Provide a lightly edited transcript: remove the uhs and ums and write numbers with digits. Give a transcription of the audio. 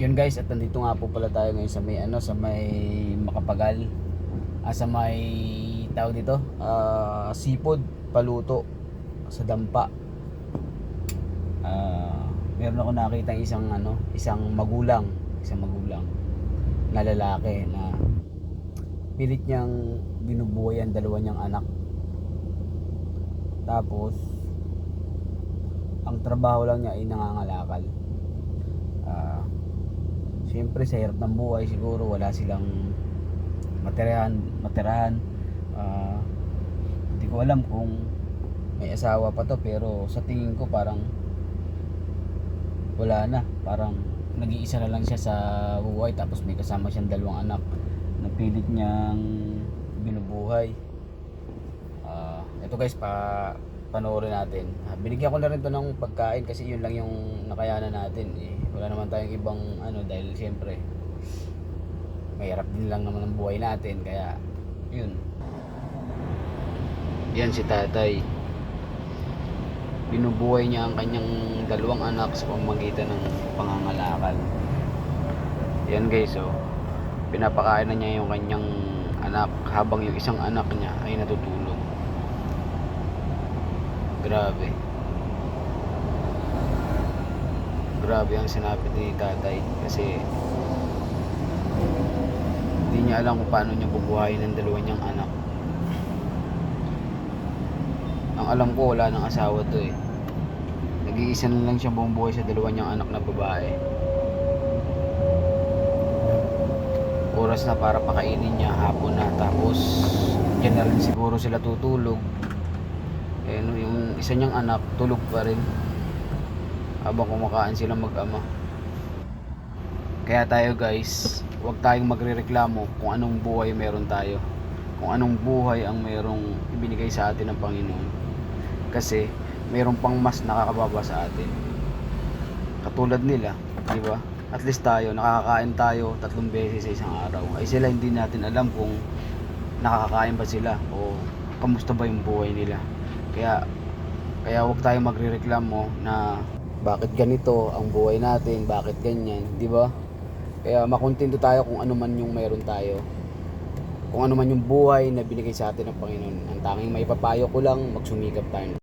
Yun guys, at nandito nga po pala tayo ngayon sa may sa may Makapagal. Sa may tawag dito, sipod paluto sa dampa. Meron ako nakita isang magulang na lalaki na pilit niyang binubuhay ang dalawa niyang anak. Tapos ang trabaho lang niya ay nangangalakal. Siyempre sa hirap ng buhay siguro wala silang matirahan. Hindi ko alam kung may asawa pa to, pero sa tingin ko parang wala na, parang nag-iisa na lang siya sa buhay, tapos may kasama siyang dalawang anak na pilit niyang binubuhay. Ito guys, panoorin natin. Binigyan ko na rin to ng pagkain kasi yun lang yung nakayanan natin wala naman tayong ibang dahil siyempre mahirap din lang naman ang buhay natin, kaya yun. Yan si tatay, binubuhay niya ang kanyang dalawang anak sa pamamagitan ng pangangalakal. Yan guys, pinapakain na niya yung kanyang anak habang yung isang anak niya ay natutulog. Grabe ang sinabi ni tatay, kasi hindi niya alam kung paano niya bubuhayin ng dalawa niyang anak. Ang alam ko, wala nang asawa to nag-iisa na lang siya buong buhay sa dalawa niyang anak na babae. Oras na para pakainin niya, hapon na, tapos dyan na rin siguro sila tutulog. Yung isa niyang anak tulog pa rin habang kumakain sila mag-ama. Kaya tayo guys, huwag tayong magrereklamo kung anong buhay meron tayo, kung anong buhay ang merong ibinigay sa atin ng Panginoon, kasi meron pang mas nakakababa sa atin katulad nila, di ba? At least tayo, nakakakain tayo 3 beses sa isang araw. Ay sila, hindi natin alam kung nakakakain ba sila o kamusta ba yung buhay nila. Kaya huwag tayong magrereklamo na bakit ganito ang buhay natin, bakit ganyan, di ba? Kaya makontento tayo kung ano man yung meron tayo, kung ano man yung buhay na binigay sa atin ng Panginoon. Ang tanging maipapayo ko lang, magsumikap tayo.